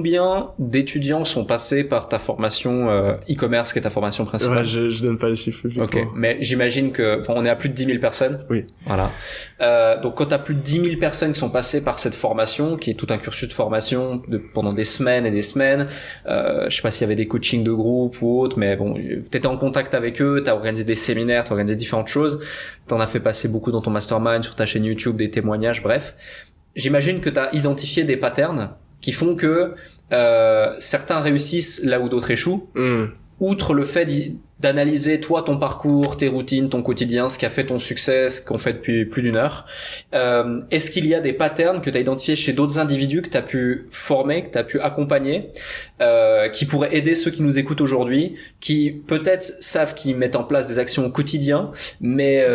Combien d'étudiants sont passés par ta formation e-commerce, qui est ta formation principale? Ouais, je donne pas les chiffres. Ok, mais j'imagine que, on est à plus de 10 000 personnes. Oui. Voilà. Donc quand t'as plus de 10 000 personnes qui sont passées par cette formation, qui est tout un cursus de formation pendant des semaines et des semaines, je sais pas s'il y avait des coachings de groupe ou autre, mais bon, t'étais en contact avec eux, t'as organisé des séminaires, t'as organisé différentes choses, t'en as fait passer beaucoup dans ton mastermind, sur ta chaîne YouTube, des témoignages, bref. J'imagine que t'as identifié des patterns qui font que certains réussissent là où d'autres échouent. Outre le fait d'analyser toi ton parcours, tes routines, ton quotidien, ce qui a fait ton succès, ce qu'on fait depuis plus d'une heure, est-ce qu'il y a des patterns que tu as identifiés chez d'autres individus que tu as pu former, que tu as pu accompagner, qui pourraient aider ceux qui nous écoutent aujourd'hui, qui peut-être savent qu'ils mettent en place des actions au quotidien, mais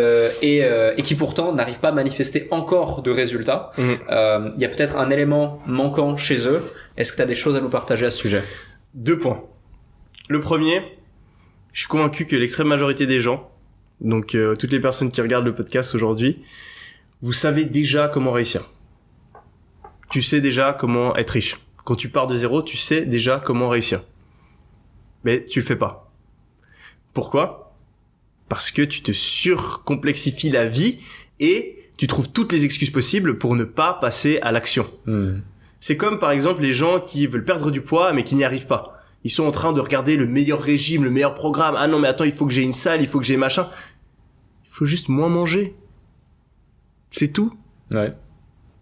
et qui pourtant n'arrivent pas à manifester encore de résultats. Il y a peut-être un élément manquant chez eux. Est-ce que tu as des choses à nous partager à ce sujet? 2 points. Le premier, je suis convaincu que l'extrême majorité des gens, donc toutes les personnes qui regardent le podcast aujourd'hui, vous savez déjà comment réussir. Tu sais déjà comment être riche. Quand tu pars de zéro, tu sais déjà comment réussir. Mais tu le fais pas. Pourquoi? Parce que tu te surcomplexifies la vie et tu trouves toutes les excuses possibles pour ne pas passer à l'action. C'est comme par exemple les gens qui veulent perdre du poids mais qui n'y arrivent pas. Ils sont en train de regarder le meilleur régime, le meilleur programme. Ah non, mais attends, il faut que j'ai une salle, il faut que j'ai machin. Il faut juste moins manger. C'est tout. Ouais.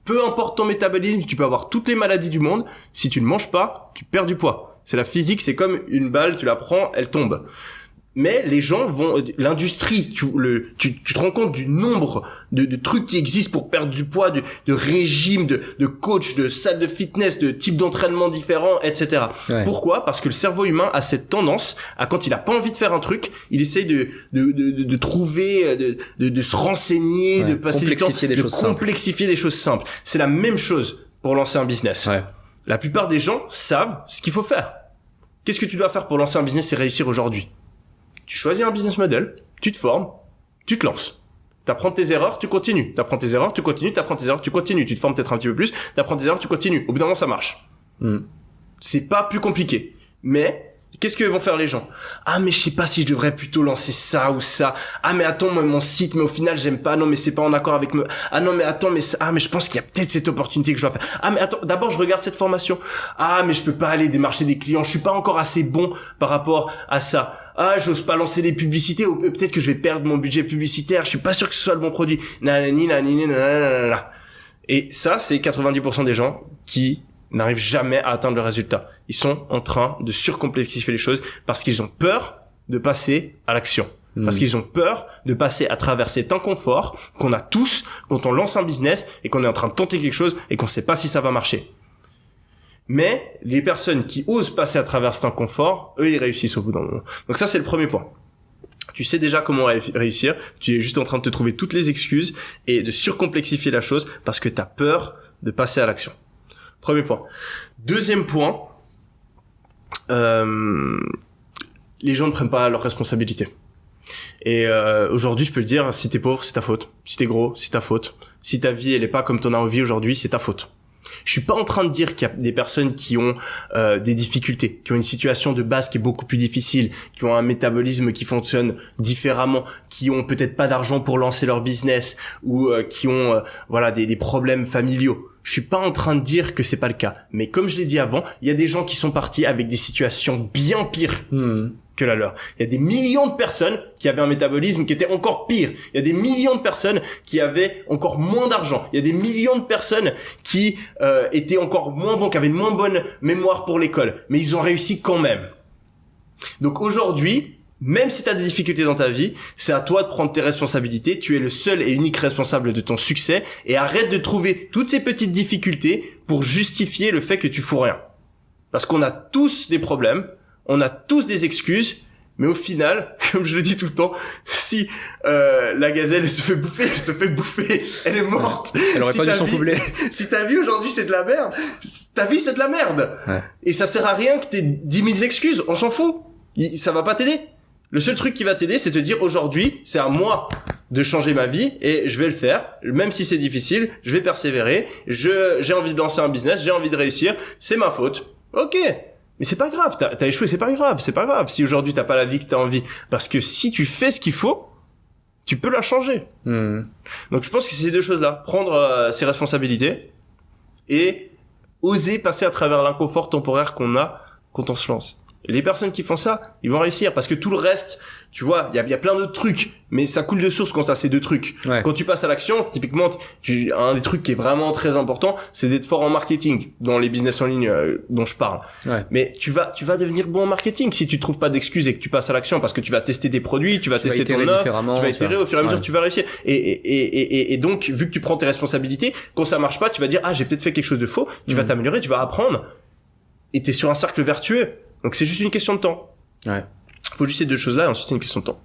Peu importe ton métabolisme, tu peux avoir toutes les maladies du monde. Si tu ne manges pas, tu perds du poids. C'est la physique, c'est comme une balle, tu la prends, elle tombe. Mais les gens l'industrie, tu te rends compte du nombre de trucs qui existent pour perdre du poids, de régimes, de coach, de salles de fitness, de types d'entraînement différents, etc. Ouais. Pourquoi? Parce que le cerveau humain a cette tendance à, quand il a pas envie de faire un truc, il essaye de trouver, de se renseigner, de passer du temps, de complexifier des choses simples. C'est la même chose pour lancer un business. Ouais. La plupart des gens savent ce qu'il faut faire. Qu'est-ce que tu dois faire pour lancer un business et réussir aujourd'hui? Tu choisis un business model, tu te formes, tu te lances. T'apprends tes erreurs, tu continues. T'apprends tes erreurs, tu continues. T'apprends tes erreurs, tu continues. Tu te formes peut-être un petit peu plus. T'apprends tes erreurs, tu continues. Au bout d'un moment, ça marche. C'est pas plus compliqué. Mais qu'est-ce que vont faire les gens? Ah, mais je sais pas si je devrais plutôt lancer ça ou ça. Ah, mais attends, mon site, mais au final, j'aime pas. Non, mais c'est pas en accord avec me. Ah non, mais attends, mais mais je pense qu'il y a peut-être cette opportunité que je dois faire. Ah, mais attends, d'abord, je regarde cette formation. Ah, mais je peux pas aller démarcher des clients. Je suis pas encore assez bon par rapport à ça. Ah, j'ose pas lancer des publicités, ou peut-être que je vais perdre mon budget publicitaire, je suis pas sûr que ce soit le bon produit. Et ça, c'est 90% des gens qui n'arrivent jamais à atteindre le résultat. Ils sont en train de surcomplexifier les choses parce qu'ils ont peur de passer à l'action. Parce qu'ils ont peur de passer à travers cet inconfort qu'on a tous quand on lance un business et qu'on est en train de tenter quelque chose et qu'on sait pas si ça va marcher. Mais les personnes qui osent passer à travers cet inconfort, eux, ils réussissent au bout d'un moment. Donc ça, c'est le premier point. Tu sais déjà comment réussir. Tu es juste en train de te trouver toutes les excuses et de surcomplexifier la chose parce que tu as peur de passer à l'action. Premier point. Deuxième point, les gens ne prennent pas leurs responsabilités. Et aujourd'hui, je peux le dire, si t'es pauvre, c'est ta faute. Si t'es gros, c'est ta faute. Si ta vie, elle est pas comme t'en as envie aujourd'hui, c'est ta faute. Je suis pas en train de dire qu'il y a des personnes qui ont des difficultés, qui ont une situation de base qui est beaucoup plus difficile, qui ont un métabolisme qui fonctionne différemment, qui ont peut-être pas d'argent pour lancer leur business ou qui ont des problèmes familiaux. Je suis pas en train de dire que c'est pas le cas, mais comme je l'ai dit avant, il y a des gens qui sont partis avec des situations bien pires que la leur. Il y a des millions de personnes qui avaient un métabolisme qui était encore pire. Il y a des millions de personnes qui avaient encore moins d'argent. Il y a des millions de personnes qui étaient encore moins bons, qui avaient une moins bonne mémoire pour l'école. Mais ils ont réussi quand même. Donc aujourd'hui, même si tu as des difficultés dans ta vie, c'est à toi de prendre tes responsabilités. Tu es le seul et unique responsable de ton succès. Et arrête de trouver toutes ces petites difficultés pour justifier le fait que tu fous rien. Parce qu'on a tous des problèmes. On a tous des excuses, mais au final, comme je le dis tout le temps, si la gazelle elle se fait bouffer, elle est morte. Elle aurait pas dû s'en coubler. Si ta vie aujourd'hui c'est de la merde, ta vie c'est de la merde. Ouais. Et ça sert à rien que t'aies 10 000 excuses, on s'en fout. Ça va pas t'aider. Le seul truc qui va t'aider, c'est te dire aujourd'hui, c'est à moi de changer ma vie et je vais le faire. Même si c'est difficile, je vais persévérer. J'ai envie de lancer un business, j'ai envie de réussir, c'est ma faute. Ok. Mais c'est pas grave, t'as échoué, c'est pas grave. Si aujourd'hui t'as pas la vie que t'as envie. Parce que si tu fais ce qu'il faut, tu peux la changer. Donc je pense que c'est ces deux choses-là. Prendre ses responsabilités et oser passer à travers l'inconfort temporaire qu'on a quand on se lance. Et les personnes qui font ça, ils vont réussir parce que tout le reste, tu vois, il y a plein d'autres trucs, mais ça coule de source quand t'as ces deux trucs. Ouais. Quand tu passes à l'action, typiquement, un des trucs qui est vraiment très important, c'est d'être fort en marketing dans les business en ligne dont je parle. Ouais. Mais tu vas devenir bon en marketing si tu trouves pas d'excuses et que tu passes à l'action parce que tu vas tester tes produits, tu vas tester ton offre, tu vas itérer au fur et à mesure, tu vas réussir. Et donc, vu que tu prends tes responsabilités, quand ça marche pas, tu vas dire, j'ai peut-être fait quelque chose de faux, tu vas t'améliorer, tu vas apprendre et t'es sur un cercle vertueux. Donc c'est juste une question de temps. Ouais. Faut juste ces deux choses-là et ensuite c'est une question de temps.